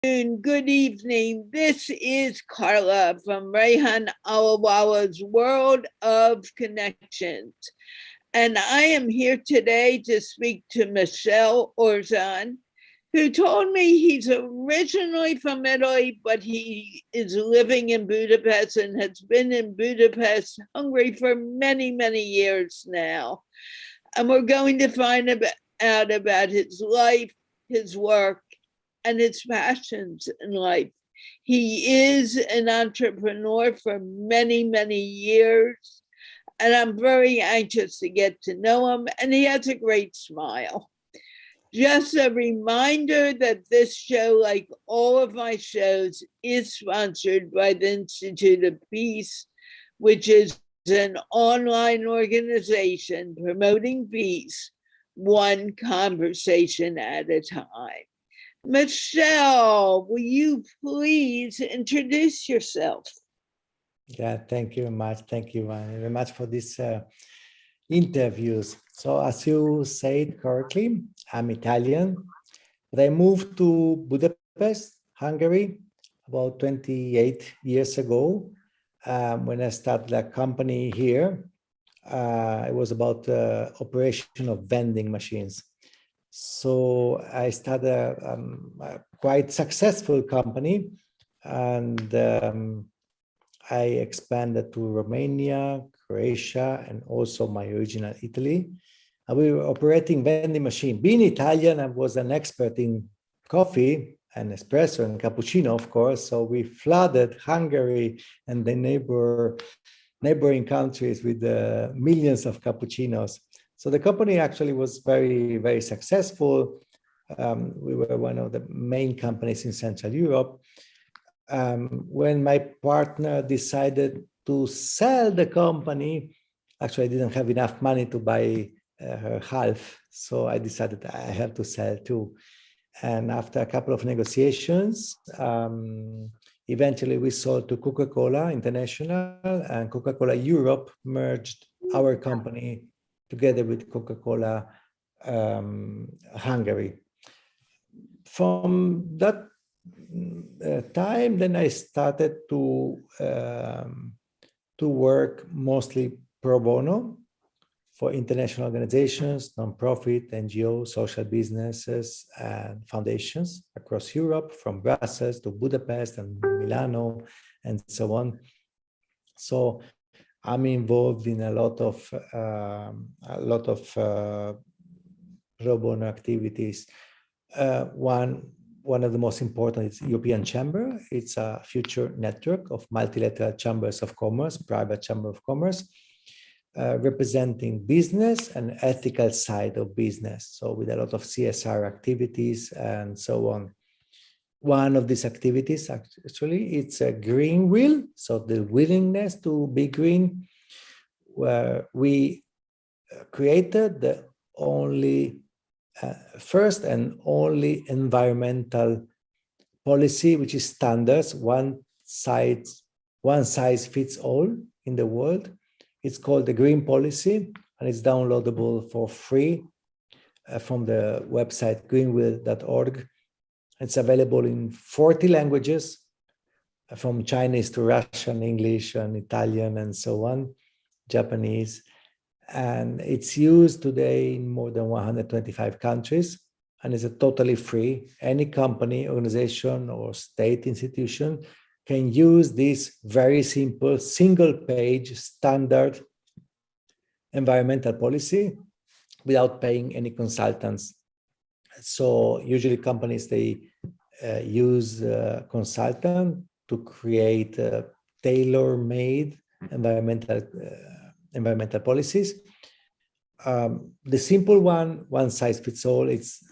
Good evening. This is Carla from Rehan, Allahwala's World of Connections. And I am here today to speak to Michele Orzan, who told me he's originally from Italy, but he is living in Budapest and has been in Budapest, Hungary for many, many years now. And we're going to find out about his life, his work, and his passions in life. He is an entrepreneur for many, many years, and I'm very anxious to get to know him, and he has a great smile. Just a reminder that this show, like all of my shows, is sponsored by the Institute of Peace, which is an online organization promoting peace, one conversation at a time. Michele, will you please introduce yourself? Yeah, thank you very much. Thank you very much for this interviews. So as you said correctly, I'm Italian, but I moved to Budapest, Hungary, about 28 years ago. When I started a company here, it was about operation of vending machines. So I started a quite successful company, and I expanded to Romania, Croatia, and also my original Italy. And we were operating vending machine. Being Italian, I was an expert in coffee and espresso and cappuccino, of course. So we flooded Hungary and the neighboring countries with millions of cappuccinos. So the company actually was very, very successful. We were one of the main companies in Central Europe. When my partner decided to sell the company, actually I didn't have enough money to buy her half. So I decided I have to sell too. And after a couple of negotiations, eventually we sold to Coca-Cola International, and Coca-Cola Europe merged our company together with Coca-Cola Hungary. From that time, then I started to work mostly pro bono for international organizations, non-profit, NGOs, social businesses, and foundations across Europe, from Brussels to Budapest and Milano, and so on. So I'm involved in a lot of pro bono activities. One of the most important is European Chamber. It's a future network of multilateral chambers of commerce, private chamber of commerce, representing business and ethical side of business. So with a lot of CSR activities and so on. One of these activities, actually, it's a green wheel. So the willingness to be green, where we created the only first and only environmental policy, which is standards, one size fits all in the world. It's called the Green Policy, and it's downloadable for free from the website greenwheel.org. It's available in 40 languages, from Chinese to Russian, English, and Italian, and so on, Japanese. And it's used today in more than 125 countries, and it's totally free. Any company, organization, or state institution can use this very simple, single-page, standard environmental policy without paying any consultants. So usually companies, they use a consultant to create tailor-made environmental policies. The simple one size fits all, it's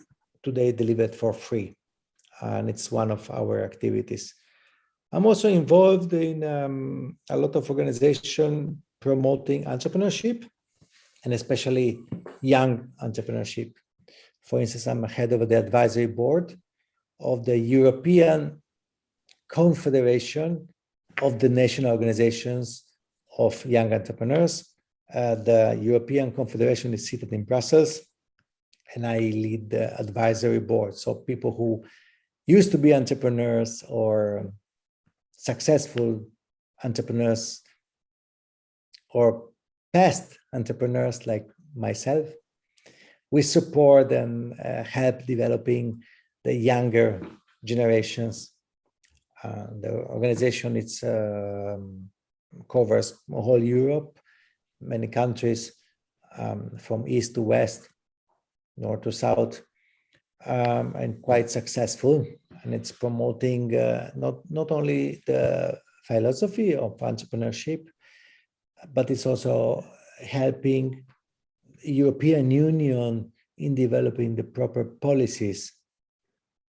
today delivered for free, and it's one of our activities. I'm also involved in a lot of organizations promoting entrepreneurship, and especially young entrepreneurship. For instance, I'm head of the advisory board of the European Confederation of the National Organizations of Young Entrepreneurs. The European Confederation is seated in Brussels, and I lead the advisory board. So people who used to be entrepreneurs or successful entrepreneurs or past entrepreneurs like myself. We support and help developing the younger generations. The organization covers whole Europe, many countries, from east to west, north to south, and quite successful. And it's promoting not only the philosophy of entrepreneurship, but it's also helping European Union in developing the proper policies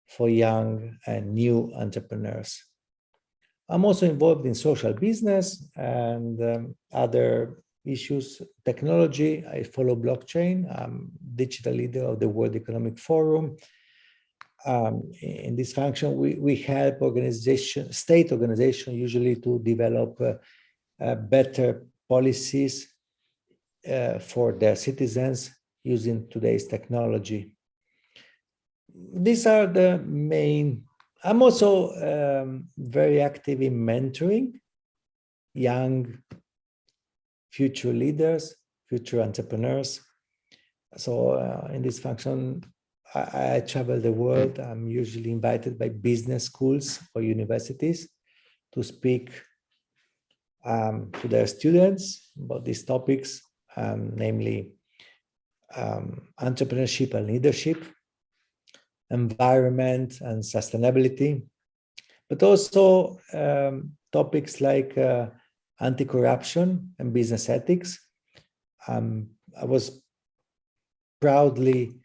for young and new entrepreneurs. I'm also involved in social business and other issues, technology. I follow blockchain. I'm digital leader of the World Economic Forum. In this function, we help state organizations usually to develop better policies for their citizens using today's technology. These are the main. I'm also very active in mentoring young future leaders, future entrepreneurs. So in this function, I travel the world. I'm usually invited by business schools or universities to speak to their students about these topics, namely entrepreneurship and leadership, environment and sustainability, but also topics like anti-corruption and business ethics. I was proudly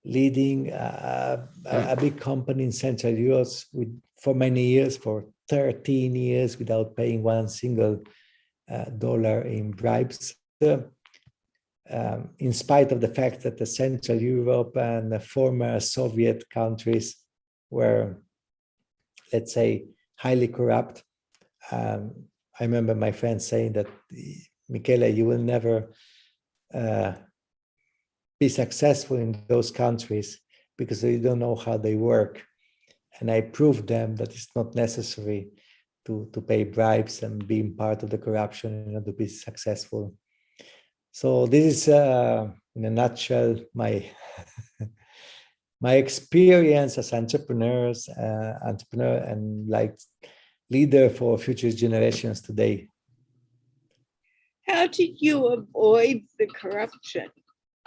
leading a big company in Central Europe for many years, for 13 years, without paying one single dollar in bribes. In spite of the fact that the Central Europe and the former Soviet countries were, let's say, highly corrupt. I remember my friend saying that, Michele, you will never be successful in those countries because you don't know how they work. And I proved them that it's not necessary to pay bribes and being part of the corruption in order to be successful. So this is, in a nutshell, my experience as entrepreneur and like leader for future generations today. How did you avoid the corruption?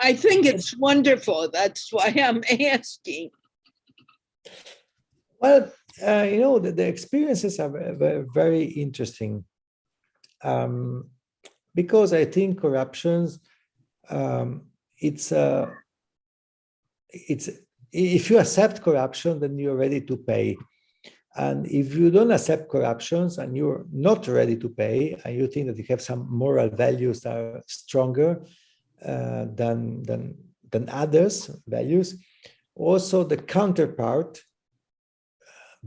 I think it's wonderful. That's why I'm asking. Well, the experiences are very interesting. Because I think corruptions, it's if you accept corruption, then you're ready to pay. And if you don't accept corruptions and you're not ready to pay, and you think that you have some moral values that are stronger than others' values, also the counterpart,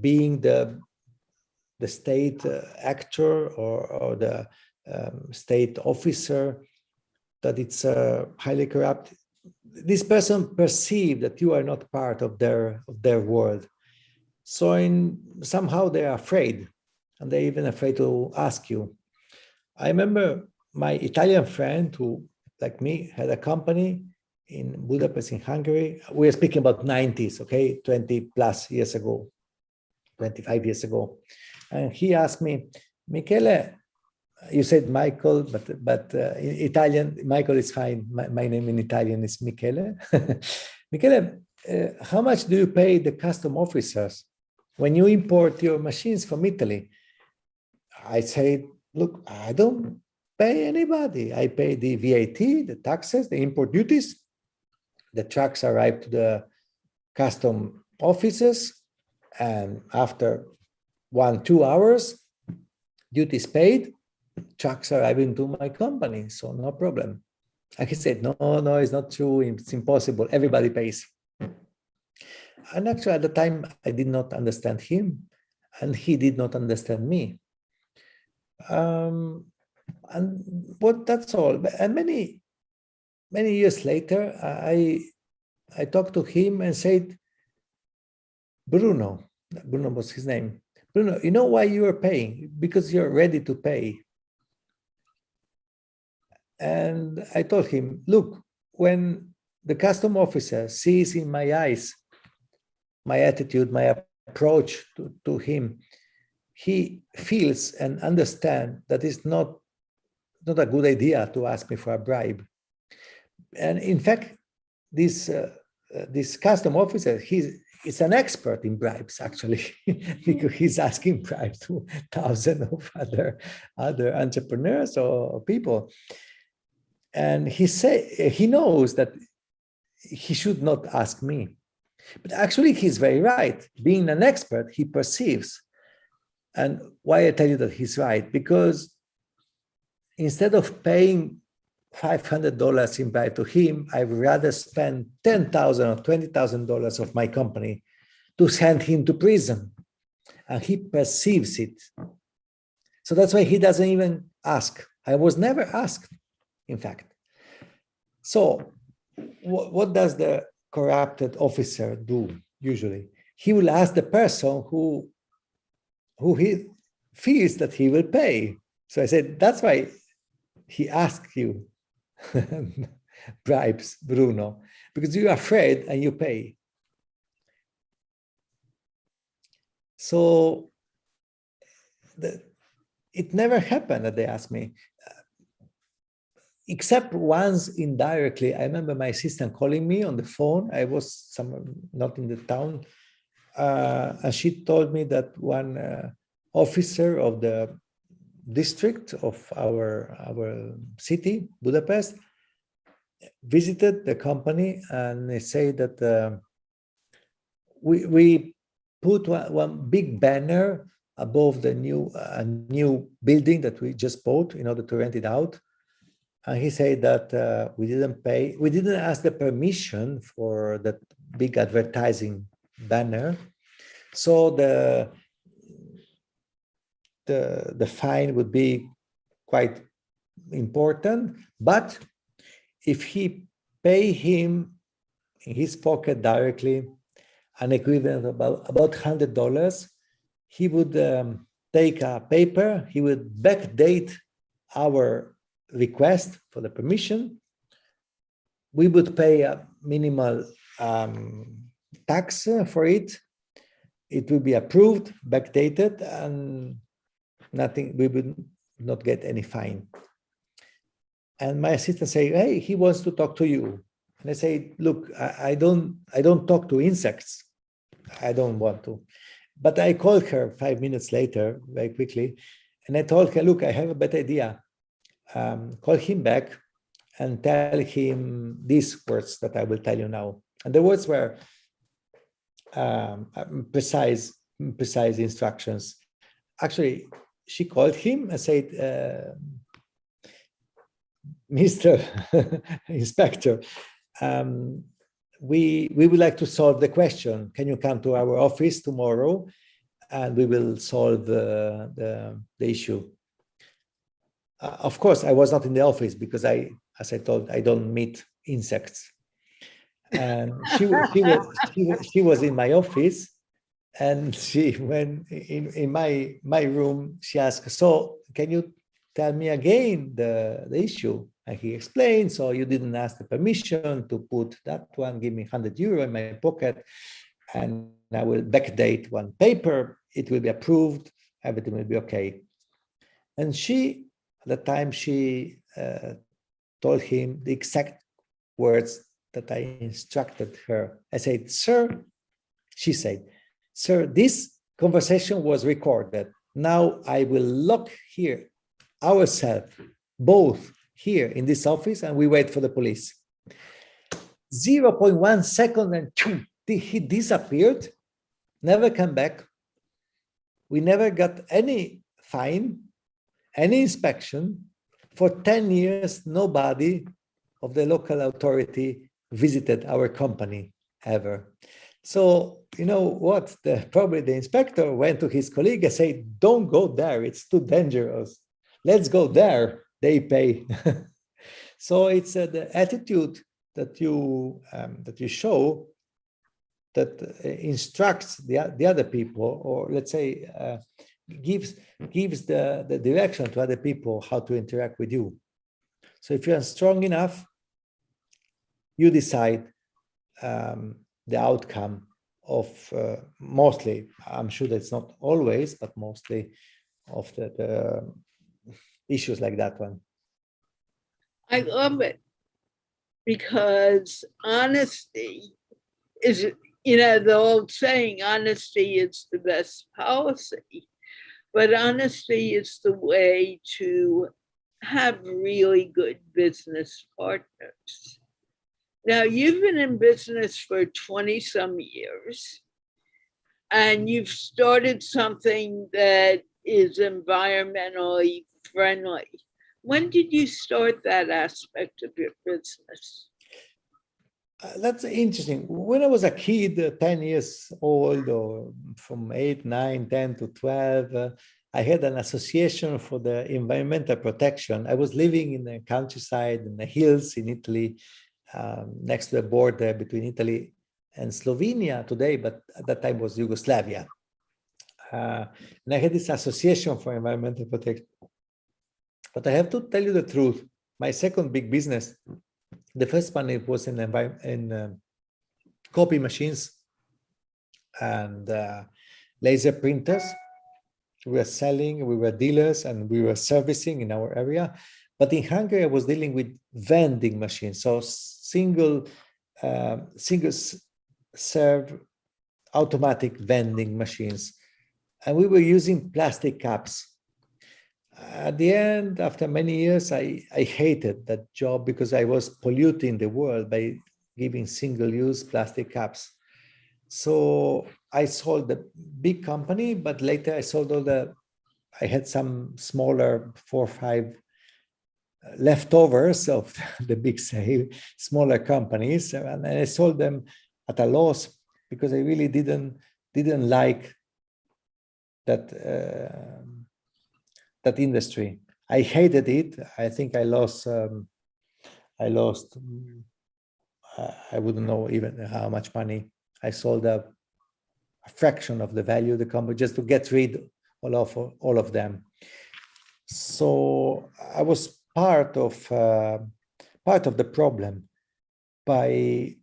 being the state actor or the state officer, that it's highly corrupt, this person perceives that you are not part of their world. So somehow they are afraid, and they're even afraid to ask you. I remember my Italian friend who, like me, had a company in Budapest in Hungary. We are speaking about 90s, okay, 20 plus years ago, 25 years ago. And he asked me, Michele, you said Michael, but in Italian, Michael is fine. My name in Italian is Michele. Michele, how much do you pay the custom officers when you import your machines from Italy? I said, look, I don't pay anybody. I pay the VAT, the taxes, the import duties. The trucks arrive to the custom offices, and after 1-2 hours, duties paid, trucks arriving to my company, so no problem. And he said, no, it's not true. It's impossible. Everybody pays. And actually, at the time, I did not understand him, and he did not understand me. And that's all. And many years later, I talked to him and said, Bruno, Bruno was his name. Bruno, you know why you are paying? Because you're ready to pay. And I told him, look, when the custom officer sees in my eyes my attitude, my approach to him, he feels and understands that it's not a good idea to ask me for a bribe. And in fact, this custom officer, he's an expert in bribes, actually, because he's asking bribes to thousands of other entrepreneurs or people. And he knows that he should not ask me. But actually, he's very right. Being an expert, he perceives. And why I tell you that he's right? Because instead of paying $500 in bribe to him, I'd rather spend $10,000 or $20,000 of my company to send him to prison. And he perceives it. So that's why he doesn't even ask. I was never asked, in fact. So what does the corrupted officer do usually? He will ask the person who he feels that he will pay. So I said, that's why he asked you bribes, Bruno, because you're afraid and you pay. So it never happened that they asked me, except once indirectly. I remember my assistant calling me on the phone. I was somewhere not in the town. And she told me that one officer of the district of our city, Budapest, visited the company, and they say that we put one big banner above the new building that we just bought in order to rent it out. And he said that we didn't pay, we didn't ask the permission for that big advertising banner. So the fine would be quite important, but if he pay him in his pocket directly an equivalent of about $100, he would take a paper, he would backdate our request for the permission. We would pay a minimal tax for it. It will be approved, backdated, and nothing, we would not get any fine. And my assistant say, hey, he wants to talk to you. And I say, look, I don't talk to insects. I don't want to. But I called her 5 minutes later, very quickly, and I told her, look, I have a better idea. Call him back and tell him these words that I will tell you now. And the words were precise instructions. Actually, she called him and said, Mr. Inspector, we would like to solve the question. Can you come to our office tomorrow and we will solve the issue? Of course, I was not in the office because as I told, I don't meet insects. And she was in my office, and she went in my room. She asked, so can you tell me again the issue? And he explained, so you didn't ask the permission to put that one, give me €100 in my pocket, and I will backdate one paper. It will be approved. Everything will be okay. And she, at the time, she told him the exact words that I instructed her. I said, sir, she said, sir, this conversation was recorded. Now I will lock here ourselves, both here in this office, and we wait for the police. 0.1 second and he disappeared, never came back. We never got any fine, any inspection. For 10 years, nobody of the local authority visited our company ever. So, you know what? Probably the inspector went to his colleague and said, don't go there, it's too dangerous. Let's go there, they pay. So it's the attitude that you show that instructs the other people, or let's say gives the direction to other people how to interact with you. So if you are strong enough, you decide the outcome of mostly, I'm sure that's not always, but mostly of the issues like that one. I love it because honesty is, the old saying, honesty is the best policy, but honesty is the way to have really good business partners. Now, you've been in business for 20 some years, and you've started something that is environmentally friendly. When did you start that aspect of your business? That's interesting. When I was a kid, 10 years old, or from 8, 9, 10 to 12, I had an association for the environmental protection. I was living in the countryside, in the hills in Italy, next to the border between Italy and Slovenia today, but at that time was Yugoslavia. And I had this association for environmental protection. But I have to tell you the truth. My second big business, the first one, it was in copy machines and laser printers. We were selling, we were dealers, and we were servicing in our area. But in Hungary, I was dealing with vending machines, so single serve automatic vending machines. And we were using plastic cups. At the end, after many years, I hated that job because I was polluting the world by giving single-use plastic cups. So I sold the big company, but later I sold I had some smaller 4 or 5 leftovers of the big sale, smaller companies, and I sold them at a loss because I really didn't like that that industry. I hated it. I think I lost. I wouldn't know even how much money. I sold a fraction of the value of the company just to get rid all of them. So I was part of the problem by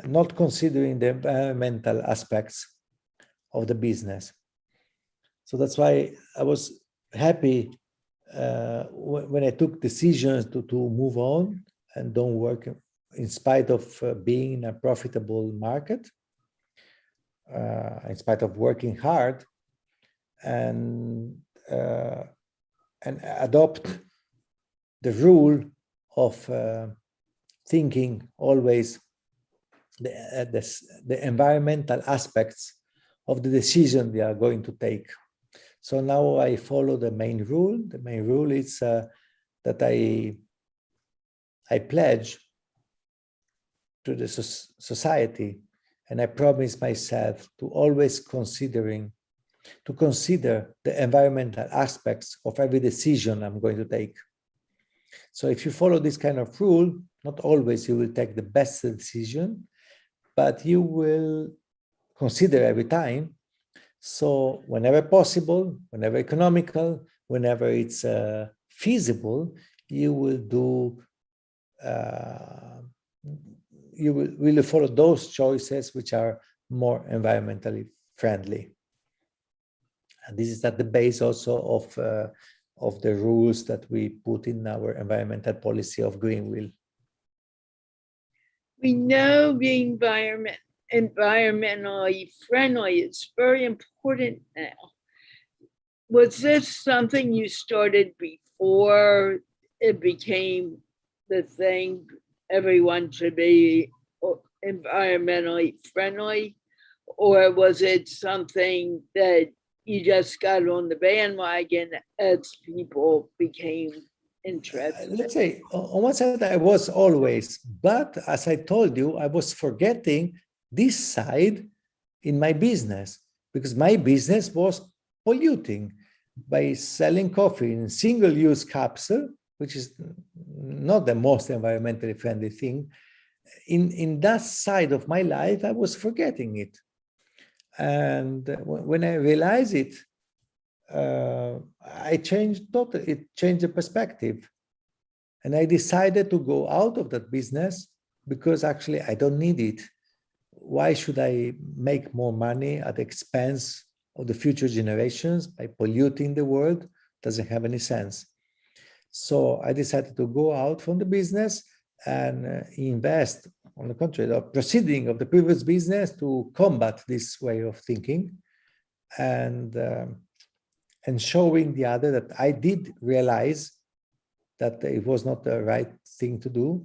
not considering the environmental aspects of the business. So that's why I was happy when I took decisions to move on and don't work in spite of being in a profitable market, in spite of working hard, and adopt the rule of thinking always the environmental aspects of the decision we are going to take. So now I follow the main rule. The main rule is that I pledge to the society, and I promise myself to always consider the environmental aspects of every decision I'm going to take. So if you follow this kind of rule, not always you will take the best decision, but you will consider every time. So whenever possible, whenever economical, whenever it's feasible, you will do, you will follow those choices which are more environmentally friendly. And this is at the base also of the rules that we put in our environmental policy of Greenwill. We know being environmentally friendly is very important now. Was this something you started before it became the thing, everyone should be environmentally friendly? Or was it something that you just got on the bandwagon as people became interested? Let's say, on one side, I was always, but as I told you, I was forgetting this side in my business, because my business was polluting by selling coffee in single-use cups, which is not the most environmentally friendly thing. in that side of my life, I was forgetting it. And when I realized it, I changed totally. It changed the perspective. And I decided to go out of that business because actually I don't need it. Why should I make more money at the expense of the future generations by polluting the world? Doesn't have any sense. So I decided to go out from the business and invest, on the contrary, the proceeding of the previous business to combat this way of thinking, and showing the other that I did realize that it was not the right thing to do,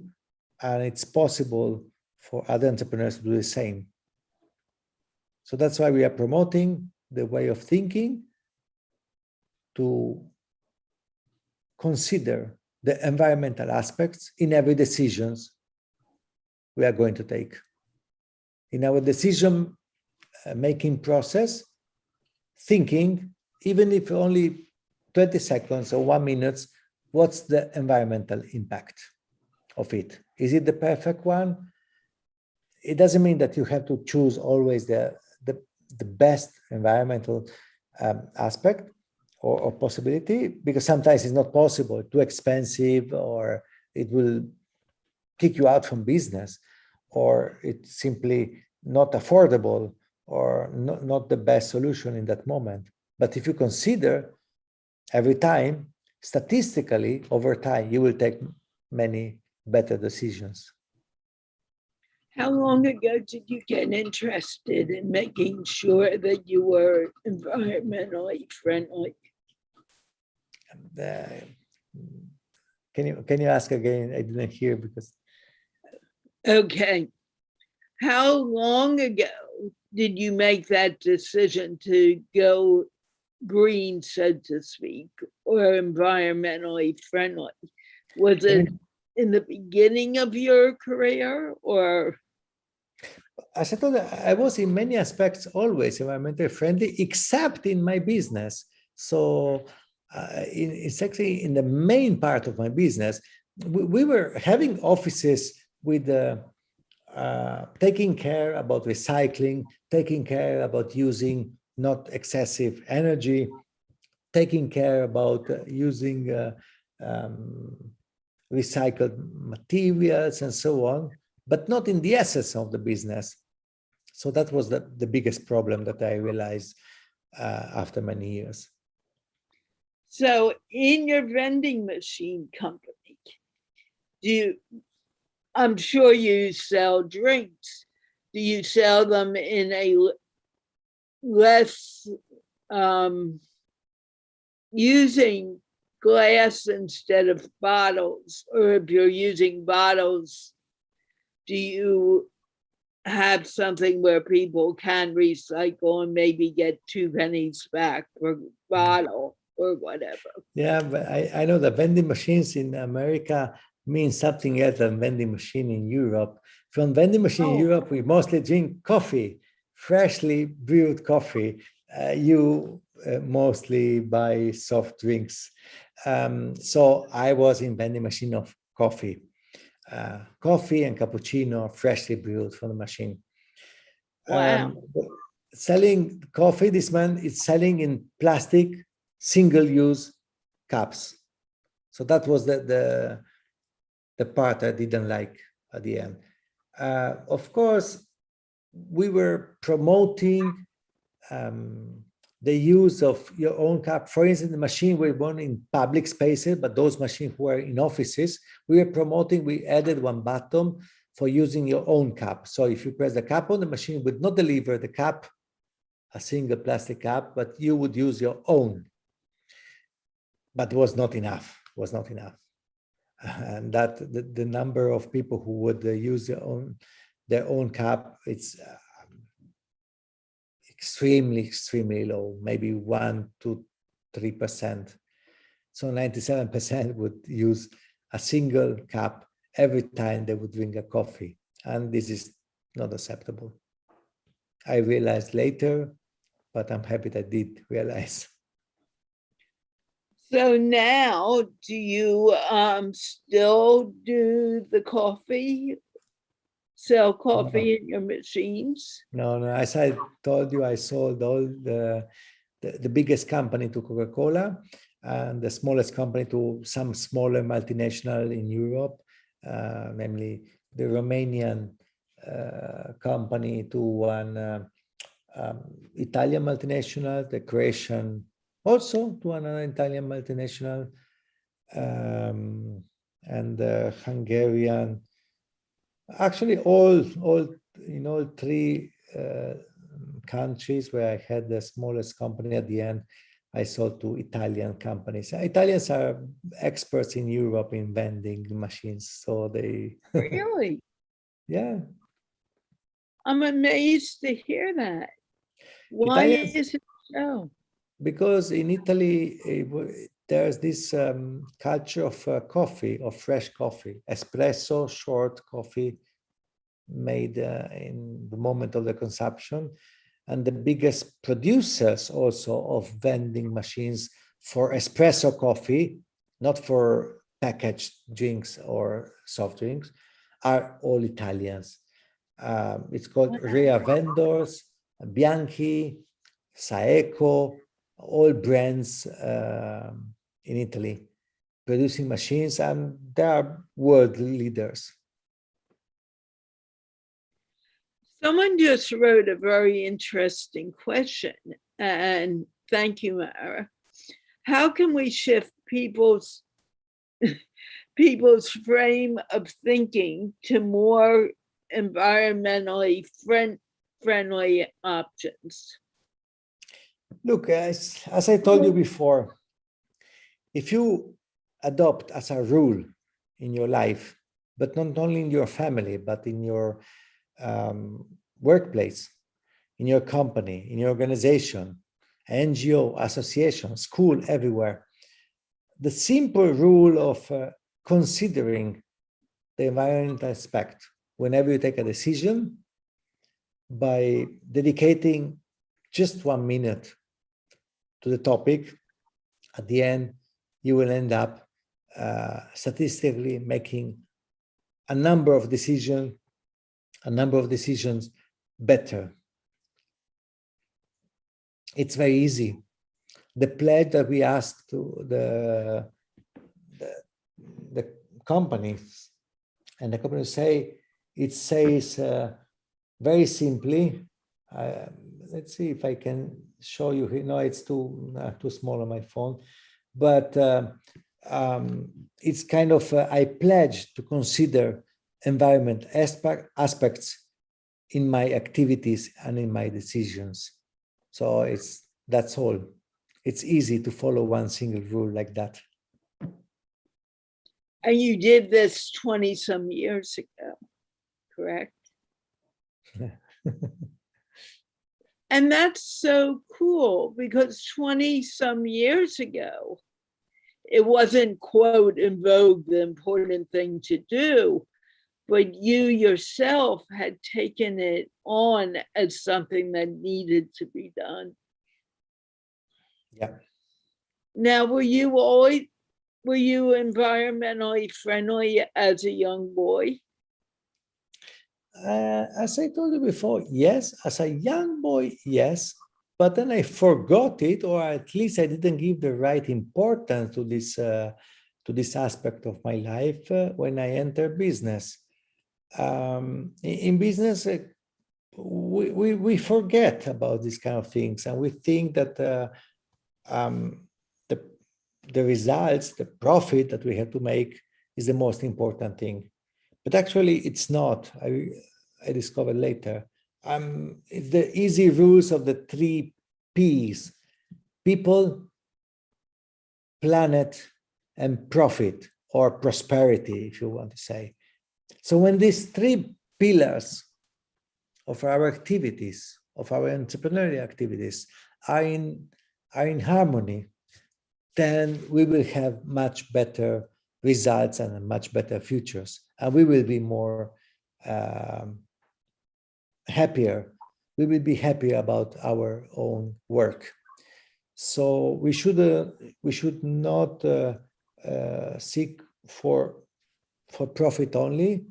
and it's possible for other entrepreneurs to do the same. So that's why we are promoting the way of thinking to consider the environmental aspects in every decisions we are going to take. In our decision making process, thinking, even if only 20 seconds or 1 minute, what's the environmental impact of it? Is it the perfect one? It doesn't mean that you have to choose always the best environmental aspect or possibility, because sometimes it's not possible, too expensive, or it will kick you out from business, or it's simply not affordable, or not the best solution in that moment. But if you consider every time, statistically, over time, you will take many better decisions. How long ago did you get interested in making sure that you were environmentally friendly? Can you ask again? I didn't hear because. Okay. How long ago did you make that decision to go green, so to speak, or environmentally friendly? Was it in the beginning of your career, or? As I told you, I was in many aspects always environmentally friendly, except in my business. So it's actually in the main part of my business, we were having offices with taking care about recycling, taking care about using not excessive energy, taking care about using recycled materials and so on, but not in the essence of the business. So that was the biggest problem that I realized after many years. So in your vending machine company, I'm sure you sell drinks. Do you sell them in a less using glass instead of bottles? Or if you're using bottles, do you have something where people can recycle and maybe get 2 pennies back per bottle or whatever? Yeah, but I know that vending machines in America means something else than vending machine in Europe. From vending machine in Europe, we mostly drink coffee, freshly brewed coffee. You mostly buy soft drinks. So I was in vending machine of coffee. Coffee and cappuccino freshly brewed from the machine. Wow. Selling coffee, this man is selling in plastic single-use cups. So that was the part I didn't like at the end. Of course, we were promoting the use of your own cup. For instance, the machine we were in public spaces, but those machines were in offices. We were promoting, we added one button for using your own cup. So if you press the cup on, the machine would not deliver the cup, a single plastic cup, but you would use your own. But it was not enough, And that the number of people who would use their own cup, it's extremely low, maybe 1 to 3%. So 97% would use a single cup every time they would drink a coffee. And this is not acceptable. I realized later, but I'm happy that I did realize. So now, do you still do the coffee? sell No, coffee in your machines? no, no. As I told you, I sold all the biggest company to Coca-Cola and the smallest company to some smaller multinational in Europe, namely the Romanian company to one Italian multinational, the Croatian also to another Italian multinational, and the Hungarian. Actually, all in all three countries where I had the smallest company at the end, I sold to Italian companies. Italians are experts in Europe in vending machines, so they Really? yeah. I'm amazed to hear that. Why Italians, is it so? because in Italy there's this culture of coffee, of fresh coffee, espresso, short coffee made in the moment of the consumption, and the biggest producers also of vending machines for espresso coffee, not for packaged drinks or soft drinks, are all Italians. It's called Rea Vendors, Bianchi, Saeco, all brands in Italy producing machines, and they are world leaders. Someone just wrote a very interesting question, and thank you, Mara. How can we shift people's frame of thinking to more environmentally friendly options? Look, as I told you before, if you adopt as a rule in your life, but not only in your family, but in your workplace, in your company, in your organization, NGO, association, school, everywhere, the simple rule of considering the environmental aspect whenever you take a decision, by dedicating just 1 minute to the topic, at the end, you will end up statistically making a number of decisions better. It's very easy. The pledge that we ask to the companies, and the companies say, it says very simply, let's see if I can show you here. No, it's too small on my phone, but it's kind of, I pledge to consider environment aspects in my activities and in my decisions. So that's all. It's easy to follow one single rule like that. And you did this 20 some years ago, correct? And that's so cool, because 20 some years ago, it wasn't, quote, in vogue, the important thing to do, but you yourself had taken it on as something that needed to be done. Yeah. Now, were you environmentally friendly as a young boy? As I told you before, yes. As a young boy, yes. But then I forgot it, or at least I didn't give the right importance to this aspect of my life when I entered business. In business, we forget about these kind of things, and we think that the results, the profit that we have to make is the most important thing. But actually, it's not. I discovered later. It's the easy rules of the 3 Ps: people, planet, and profit, or prosperity, if you want to say. So when these 3 pillars of our activities, of our entrepreneurial activities, are in harmony, then we will have much better results and much better futures, and we will be more happier. We will be happier about our own work. So we should not seek for profit only.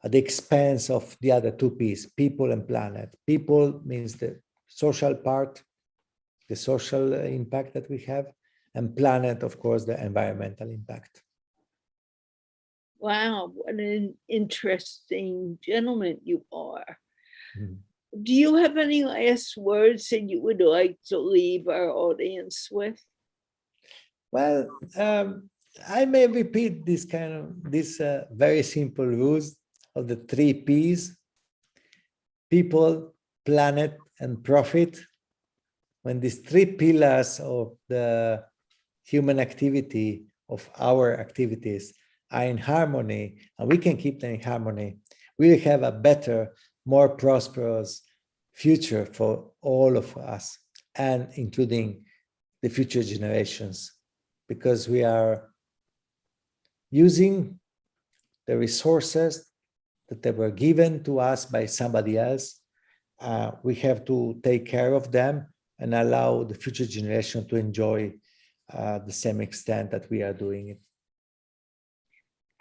at the expense of the other two P's, people and planet. People means the social part, the social impact that we have, and planet, of course, the environmental impact. Wow, what an interesting gentleman you are. Mhm. Do you have any last words that you would like to leave our audience with? Well, I may repeat this very simple rules of the three P's: people, planet, and profit. When these three pillars of the human activity, of our activities, are in harmony, and we can keep them in harmony, we will have a better, more prosperous future for all of us, and including the future generations, because we are using the resources that they were given to us by somebody else. We have to take care of them and allow the future generation to enjoy the same extent that we are doing it.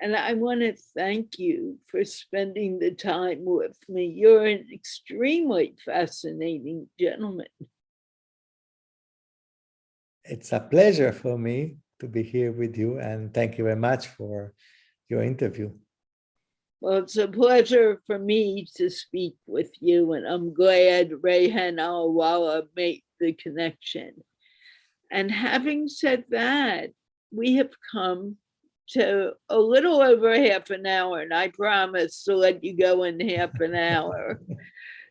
And I want to thank you for spending the time with me. You're an extremely fascinating gentleman. It's a pleasure for me to be here with you, and thank you very much for your interview. Well, it's a pleasure for me to speak with you, and I'm glad Rehan Allahwala made the connection. And having said that, we have come to a little over half an hour, and I promise to let you go in half an hour.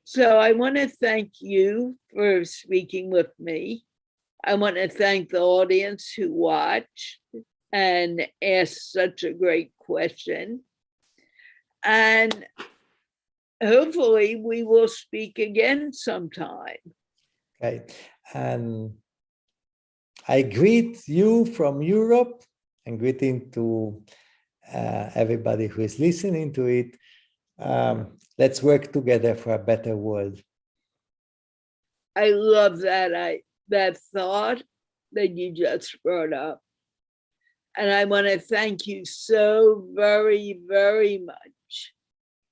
So I want to thank you for speaking with me. I want to thank the audience who watched and asked such a great question. And hopefully we will speak again sometime. Okay, and I greet you from Europe, and greeting to everybody who is listening to it. Let's work together for a better world. I love that thought that you just brought up. And I want to thank you so very, very much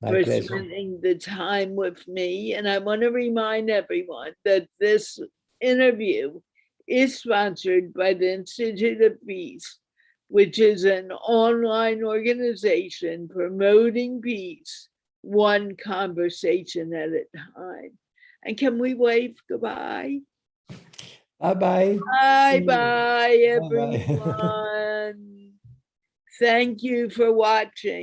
for spending the time with me. And I want to remind everyone that this interview is sponsored by the Institute of Peace, which is an online organization promoting peace, one conversation at a time. And can we wave goodbye? Bye-bye. Bye-bye, everyone. Thank you for watching.